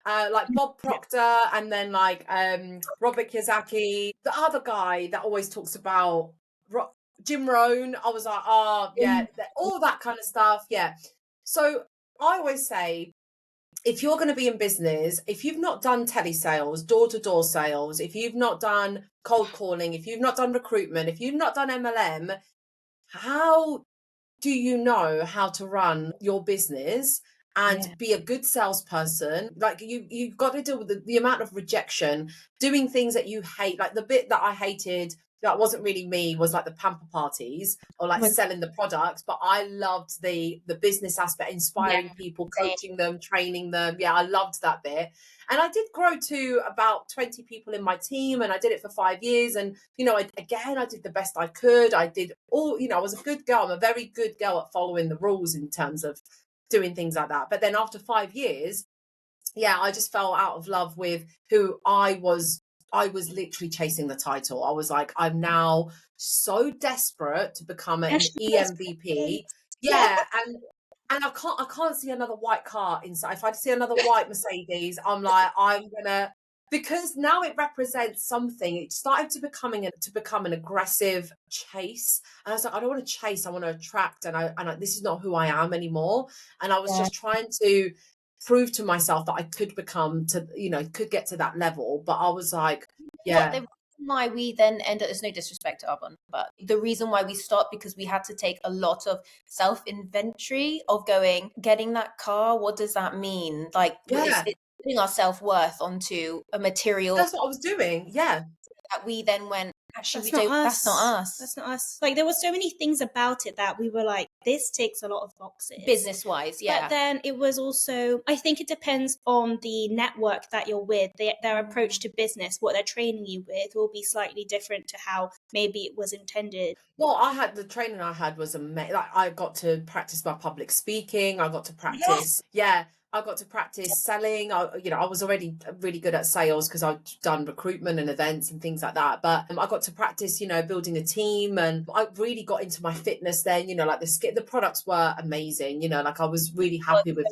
like Bob Proctor, and then like Robert Kiyosaki, the other guy that always talks about Jim Rohn. I was like, oh yeah, all that kind of stuff. Yeah. So I always say, if you're going to be in business, if you've not done telesales, door-to-door sales, if you've not done cold calling, if you've not done recruitment, if you've not done MLM, how do you know how to run your business and be a good salesperson? Like you've got to deal with the amount of rejection, doing things that you hate. Like the bit that I hated that wasn't really me was like the pamper parties or like selling the products, but I loved the business aspect, inspiring people, coaching them, training them. Yeah, I loved that bit. And I did grow to about 20 people in my team, and I did it for 5 years. And, you know, I did the best I could. I did all, you know, I was a good girl. I'm a very good girl at following the rules in terms of doing things like that. But then after 5 years, yeah, I just fell out of love with who I was. I was literally chasing the title. I was like, I'm now so desperate to become an EMVP. Yeah, and I can't see another white car inside. If I see another white Mercedes, I'm like, I'm gonna, because now it represents something. It started to become an aggressive chase, and I was like, I don't want to chase. I want to attract, and this is not who I am anymore. And I was just trying to prove to myself that I could could get to that level. But I was like, yeah. The reason why we then end up, there's no disrespect to Arbonne, but the reason why we stopped, because we had to take a lot of self-inventory of getting that car, what does that mean? Like, it's putting our self-worth onto a material. That's what I was doing. Yeah. That we then went, actually, that's not us. Like, there were so many things about it that we were like, this ticks a lot of boxes. Business-wise, yeah. But then it was also, I think it depends on the network that you're with. Their approach to business, what they're training you with, will be slightly different to how maybe it was intended. Well, the training I had was amazing. Like, I got to practice my public speaking. I got to practice, I got to practice selling. I was already really good at sales because I'd done recruitment and events and things like that. But I got to practice, building a team, and I really got into my fitness then. Like the products were amazing. Like I was really happy with,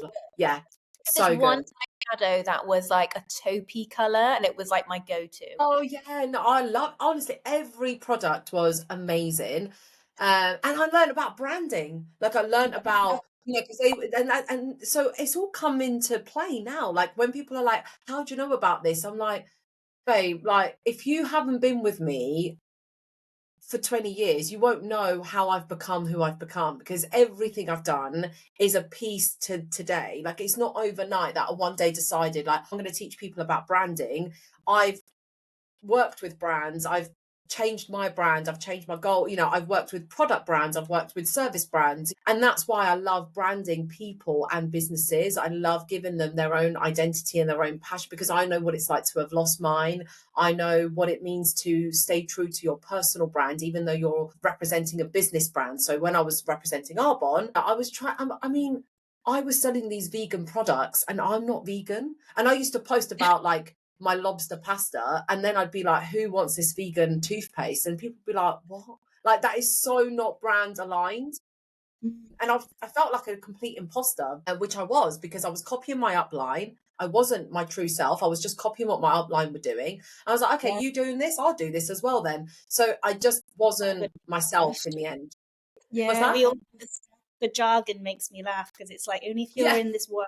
so good. One shadow that was like a taupey color, and it was like my go-to. Oh yeah, no, honestly, every product was amazing, and I learned about branding. Like I learned about. Because and so it's all come into play now. Like when people are like, how do you know about this? I'm like, babe, like if you haven't been with me for 20 years, you won't know how I've become who I've become, because everything I've done is a piece to today. Like it's not overnight that I one day decided, like, I'm going to teach people about branding. I've worked with brands. I've changed my brand. I've changed my goal. I've worked with product brands. I've worked with service brands. And that's why I love branding people and businesses. I love giving them their own identity and their own passion, because I know what it's like to have lost mine. I know what it means to stay true to your personal brand, even though you're representing a business brand. So when I was representing Arbonne, I was selling these vegan products, and I'm not vegan. And I used to post about like my lobster pasta, and then I'd be like, who wants this vegan toothpaste? And people would be like, what? Like that is so not brand aligned. And I felt like a complete imposter, which I was, because I was copying my upline. I wasn't my true self. I was just copying what my upline were doing. I was like, okay, you doing this, I'll do this as well then. So I just wasn't myself in the end. Yeah, the jargon makes me laugh, because it's like, only if you're Yeah. in this world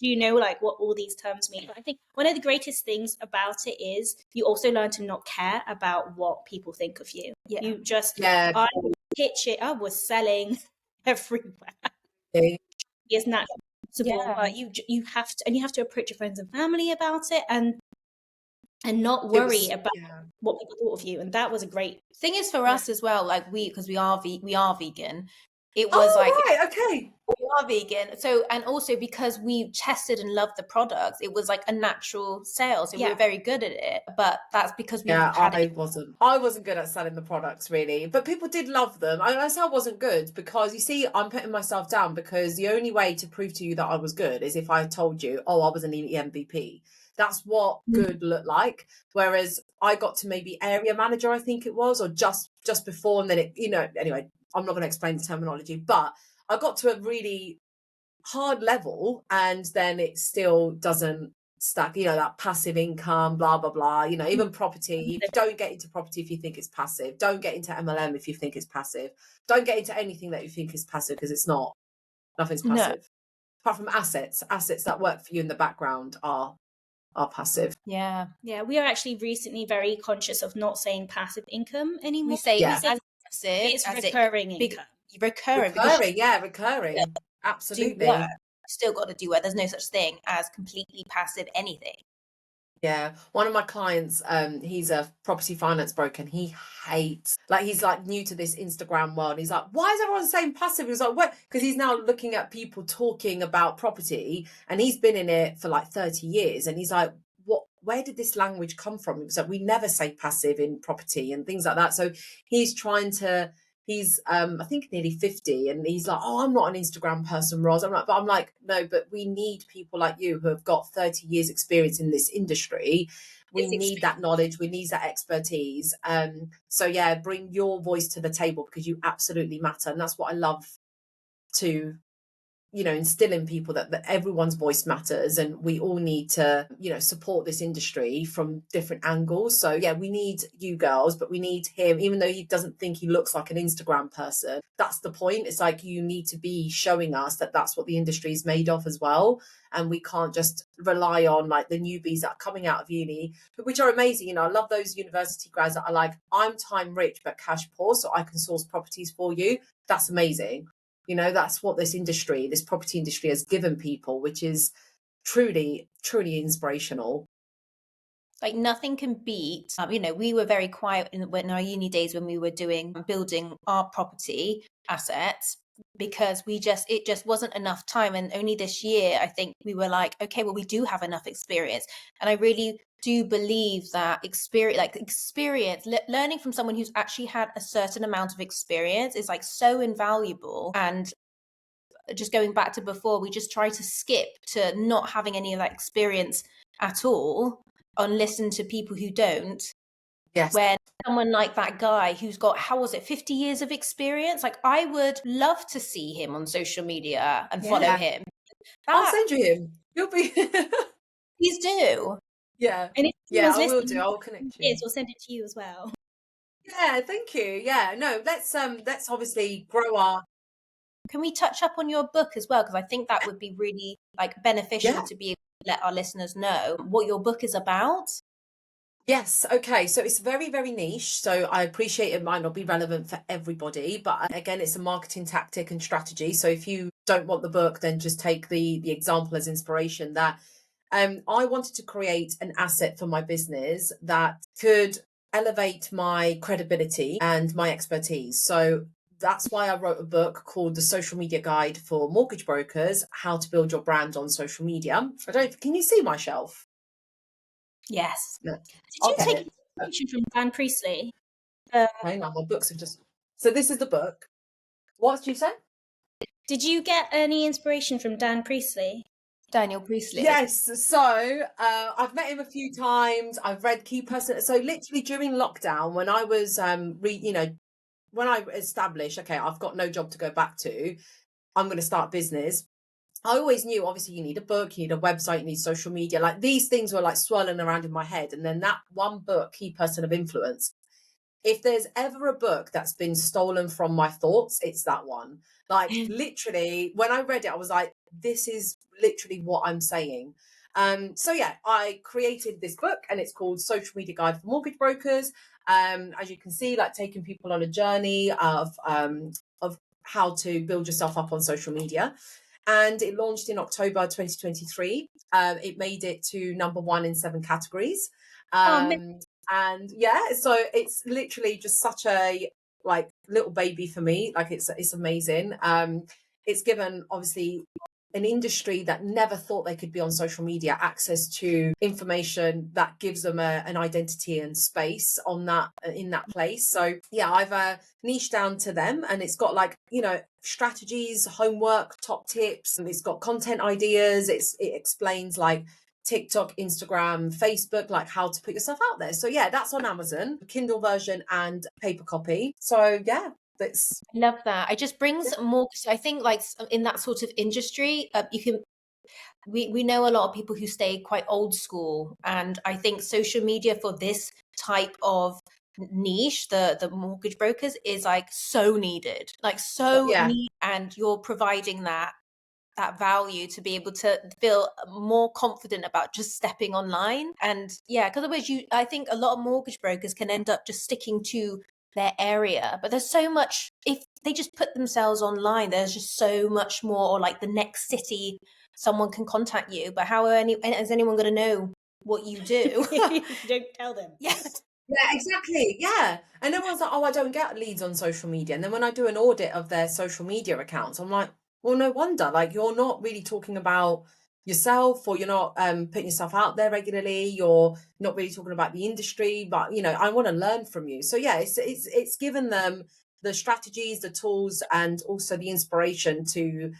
do you know like what all these terms mean. But I think one of the greatest things about it is you also learn to not care about what people think of you. Yeah. You just, Yeah. I would pitch it, I was selling everywhere. It's not possible, Yeah. but you have to, and you have to approach your friends and family about it, and not It worry was, about yeah. what people thought of you. And that was a great Thing is, for us as well, like because we are vegan, it was Oh, like, right, okay. we are vegan. So, and also because we tested and loved the products, it was like a natural sale. So we Yeah. were very good at it. But that's because we've Yeah, had I it. wasn't good at selling the products really, but people did love them. I say I wasn't good because, you see, I'm putting myself down, because the only way to prove to you that I was good is if I told you, oh, I was an MVP. That's what good looked like. Whereas I got to maybe area manager, I think it was, or just before, and then it, anyway, I'm not going to explain the terminology, but I got to a really hard level, and then it still doesn't stack, that passive income, blah blah blah, even property. Don't get into property if you think it's passive. Don't get into MLM if you think it's passive. Don't get into anything that you think is passive, because it's not. Nothing's No. passive apart from assets that work for you in the background are passive. Yeah. Yeah, we are actually recently very conscious of not saying passive income anymore. We say Yeah. as passive, It's as recurring big, income. recurring, because Recurring, do absolutely. work. You still got to do work. There's no such thing as completely passive anything. Yeah, one of my clients, he's a property finance broker, and he hates, like, he's like new to this Instagram world. He's like, why is everyone saying passive? He's like, what? Because he's now looking at people talking about property, and he's been in it for like 30 years. And he's like, what? Where did this language come from? It was like, we never say passive in property and things like that. So he's trying to. He's I think nearly 50, and he's like, oh, I'm not an Instagram person, Roz. I'm like, no, but we need people like you who have got 30 years experience in this industry. We need that knowledge, we need that expertise. So yeah, bring your voice to the table, because you absolutely matter. And that's what I love to instill in people, that everyone's voice matters, and we all need to support this industry from different angles. So yeah, we need you girls, but we need him, even though he doesn't think he looks like an Instagram person. That's the point. It's like, you need to be showing us that that's what the industry is made of as well, and we can't just rely on like the newbies that are coming out of uni, which are amazing. I love those university grads that are like, I'm time rich but cash poor, so I can source properties for you. That's amazing. That's what this property industry has given people, which is truly, truly inspirational. Like nothing can beat, we were very quiet in our uni days when we were building our property assets, because it just wasn't enough time. And only this year, I think we were like, okay, well, we do have enough experience. And I really do believe that learning from someone who's actually had a certain amount of experience is like so invaluable. And just going back to before, we just try to skip to not having any of that experience at all, and listen to people who don't. Yes. When someone like that guy who's got, 50 years of experience, like, I would love to see him on social media and follow him. I'll send you him. You'll be Please do. Yeah. And if I will do. I'll connect you. We'll send it to you as well. Yeah, thank you. Yeah, no, let's obviously grow our. Can we touch up on your book as well? Because I think that would be really like beneficial Yeah. to be able to let our listeners know what your book is about. Yes. Okay. So it's very, very niche. So I appreciate it might not be relevant for everybody, but again, it's a marketing tactic and strategy. So if you don't want the book, then just take the example as inspiration. That I wanted to create an asset for my business that could elevate my credibility and my expertise. So that's why I wrote a book called The Social Media Guide for Mortgage Brokers: How to Build Your Brand on Social Media. Can you see my shelf? Yes. No. Did you take inspiration from Dan Priestley? Hang on, my books have just. So this is the book. What did you say? Did you get any inspiration from Dan Priestley? Daniel Priestley. Yes. So I've met him a few times. I've read Key Person. So literally during lockdown, when I was when I established, okay, I've got no job to go back to, I'm going to start business. I always knew, obviously, you need a book, you need a website, you need social media. Like, these things were like swirling around in my head. And then that one book, Key Person of Influence, if there's ever a book that's been stolen from my thoughts, it's that one. Like literally, when I read it, I was like, this is literally what I'm saying. So yeah, I created this book and it's called Social Media Guide for Mortgage Brokers. As you can see, like taking people on a journey of how to build yourself up on social media. And it launched in October 2023. It made it to #1 in 7 categories. And yeah, so it's literally just such a like little baby for me. Like it's amazing. It's given obviously an industry that never thought they could be on social media access to information that gives them an identity and space on that in that place. So yeah, I've niched down to them, and it's got like, you know, strategies, homework, top tips, and it's got content ideas. It explains like TikTok, Instagram, Facebook, like how to put yourself out there. So yeah, that's on Amazon, Kindle version and paper copy. So yeah, that's I love that. It just brings more. So I think like in that sort of industry, you can. We know a lot of people who stay quite old school, and I think social media for this type of niche, the mortgage brokers, is like so needed, like so yeah. need, and you're providing that value to be able to feel more confident about just stepping online. And yeah, because otherwise I think a lot of mortgage brokers can end up just sticking to their area, but there's so much, if they just put themselves online, there's just so much more, or like the next city someone can contact you, but is anyone going to know what you do? Don't tell them. Yes. Yeah, exactly. Yeah. And everyone's like, oh, I don't get leads on social media. And then when I do an audit of their social media accounts, I'm like, well, no wonder. Like, you're not really talking about yourself, or you're not putting yourself out there regularly. You're not really talking about the industry, but, you know, I want to learn from you. So yeah, it's given them the strategies, the tools, and also the inspiration to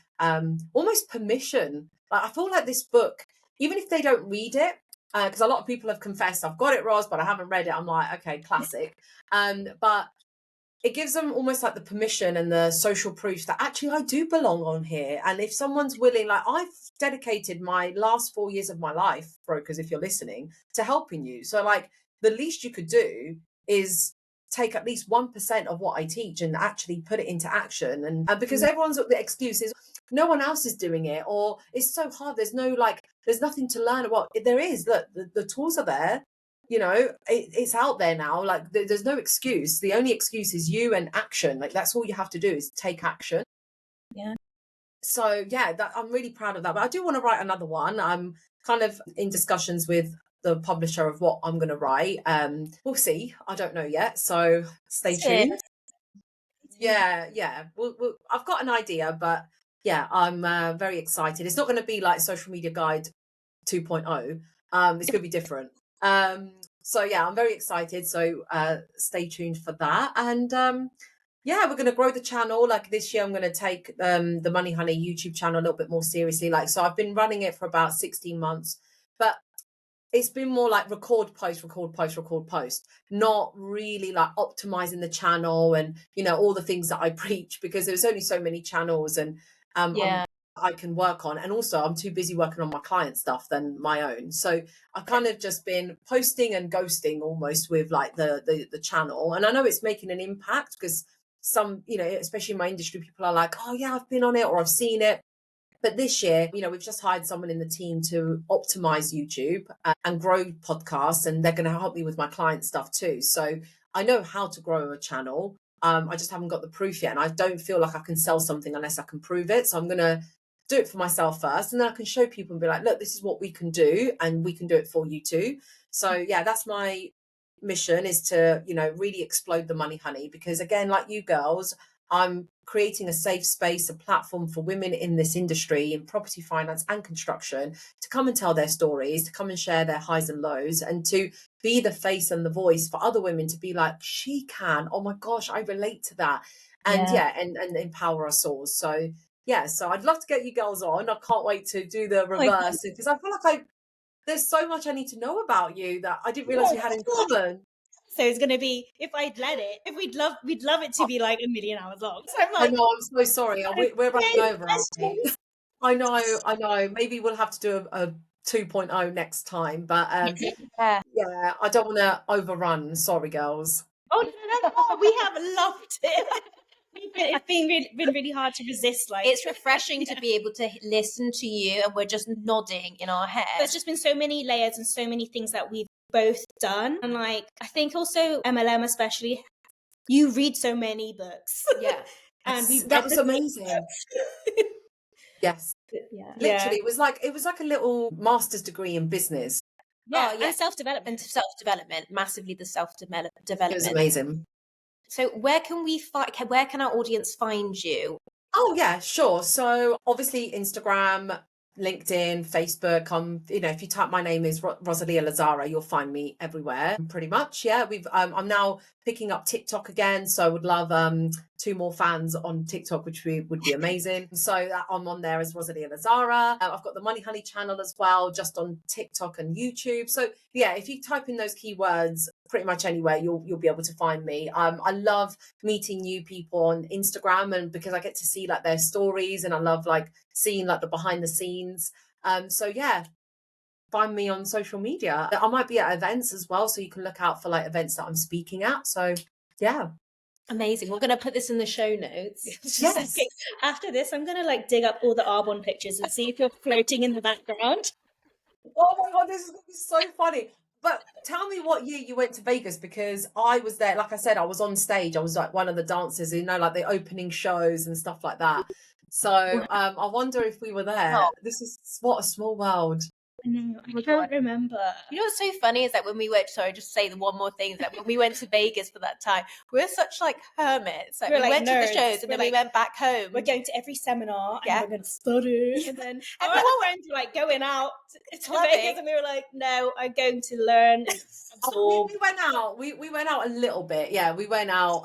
almost permission. Like, I feel like this book, even if they don't read it, because a lot of people have confessed, I've got it, Roz, but I haven't read it. I'm like, okay, classic. But it gives them almost like the permission and the social proof that actually I do belong on here. And if someone's willing, like I've dedicated my last 4 years of my life, brokers, if you're listening, to helping you. So like the least you could do is take at least 1% of what I teach and actually put it into action. And because everyone's the excuse is no one else is doing it, or it's so hard. There's no like, there's nothing to learn. Well, there is. Look, the tools are there. You know, it's out there now. Like there's no excuse. The only excuse is you and action. Like that's all you have to do is take action. Yeah. So yeah, that I'm really proud of that. But I do want to write another one. I'm kind of in discussions with the publisher of what I'm going to write. We'll see. I don't know yet. So stay tuned. Yeah. I've got an idea, but yeah, I'm very excited. It's not going to be like Social Media Guide 2.0. It's going to be different. So yeah, I'm very excited. So stay tuned for that. And yeah, we're going to grow the channel. Like this year, I'm going to take the Money Honey YouTube channel a little bit more seriously. Like, so I've been running it for about 16 months, but it's been more like record, post, not really like optimizing the channel and, you know, all the things that I preach, because there's only so many channels and I can work on. And also I'm too busy working on my client stuff than my own. So I've kind of just been posting and ghosting almost with like the channel. And I know it's making an impact because some, you know, especially in my industry, people are like, oh yeah, I've been on it or I've seen it. But this year, you know, we've just hired someone in the team to optimize YouTube and grow podcasts, and they're going to help me with my client stuff too. So I know how to grow a channel. I just haven't got the proof yet. And I don't feel like I can sell something unless I can prove it. So I'm going to do it for myself first, and then I can show people and be like, look, this is what we can do, and we can do it for you too. So yeah, that's my mission, is to, you know, really explode the Money Honey, because again, like you girls, I'm creating a safe space, a platform for women in this industry, in property finance and construction, to come and tell their stories, to come and share their highs and lows, and to be the face and the voice for other women to be like, she can, oh my gosh, I relate to that. And and empower us all. So yeah, so I'd love to get you girls on. I can't wait to do the reverse, because I feel like there's so much I need to know about you that I didn't realize we had in common. So it's going to be, if I'd let it, if we'd love it to be like 1,000,000 hours long. So I'm like, I know, I'm so sorry. We're running over, aren't we? I know. Maybe we'll have to do a 2.0 next time. But yeah, I don't want to overrun. Sorry, girls. Oh, no, we have loved it. It's been really hard to resist. Like, it's refreshing to be able to listen to you, and we're just nodding in our head. There's just been so many layers and so many things that we've both done, and like I think also MLM especially, you read so many books. Yeah. And that was amazing. Yes. Yeah. Literally, it was like a little master's degree in business. Yeah, Oh, yeah. and self-development. And self-development, massively the self-development. It was amazing. So where can where can our audience find you? Oh yeah, sure. So obviously Instagram, LinkedIn, Facebook. If you type my name is Rosalia Lazzara, you'll find me everywhere pretty much. Yeah, I'm now picking up TikTok again, so I would love 2 more fans on TikTok, which would be amazing. So I'm on there as Rosalia Lazzara. I've got the Money Honey channel as well, just on TikTok and YouTube. So yeah, if you type in those keywords pretty much anywhere, you'll be able to find me. I love meeting new people on Instagram, and because I get to see like their stories, and I love like seeing like the behind the scenes. So yeah, find me on social media. I might be at events as well, so you can look out for like events that I'm speaking at. So yeah. Amazing. We're going to put this in the show notes. Yes. After this, I'm going to like dig up all the Arbonne pictures and see if you're floating in the background. Oh my God, this is gonna be so funny. But tell me what year you went to Vegas, because I was there. Like I said, I was on stage. I was like one of the dancers, like the opening shows and stuff like that. So I wonder if we were there. Oh. This is what a small world. No, I can't remember. You know what's so funny is that when we went, sorry, just say the one more thing, is that when we went to Vegas for that time, we were such like hermits. Like, We're we like went to nerds. the shows and then we went back home. We're going to every seminar Yeah. and we're going to study. And then everyone went to like going out to Clubbing. Vegas, and we were like, no, I'm going to learn and absorb. We went out. We went out a little bit. Yeah, we went out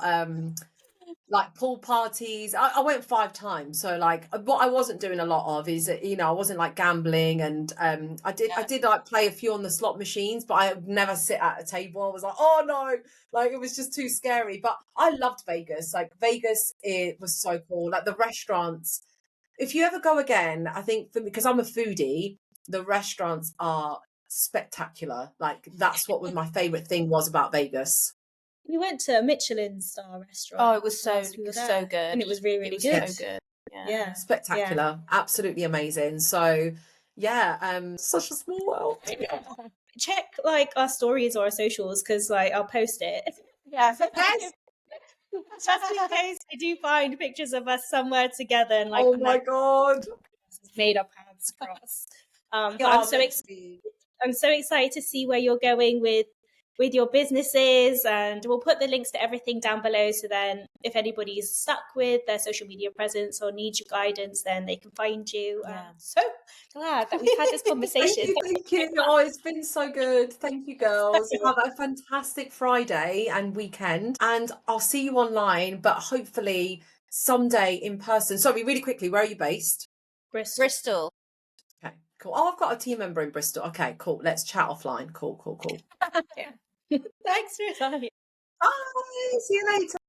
like pool parties. I went 5 times. So like what I wasn't doing a lot of is I wasn't like gambling, and I did like play a few on the slot machines, but I would never sit at a table. I was like, oh no, like it was just too scary. But I loved Vegas. Like Vegas, it was so cool. Like the restaurants. If you ever go again, I think because I'm a foodie, the restaurants are spectacular. Like that's what was my favorite thing was about Vegas. We went to a Michelin star restaurant. Oh, it was so good. And it was really good. So good. Yeah. Spectacular. Absolutely amazing. So yeah, such a small world. Check like our stories or our socials, because like I'll post it. Yeah. Yes. Just in case I do find pictures of us somewhere together and like Oh my God. made our paths cross. But Yeah, I'm so excited to see where you're going with your businesses, and we'll put the links to everything down below, so then if anybody's stuck with their social media presence or needs your guidance, then they can find you. So glad that we've had this conversation. Thank you. Oh, it's been so good. Thank you, girls. Have a fantastic Friday and weekend, and I'll see you online, but hopefully someday in person. Sorry, really quickly, where are you based? Bristol. Okay, cool. Oh, I've got a team member in Bristol. Okay, cool. Let's chat offline. Cool. Thanks for your time. Bye. See you later.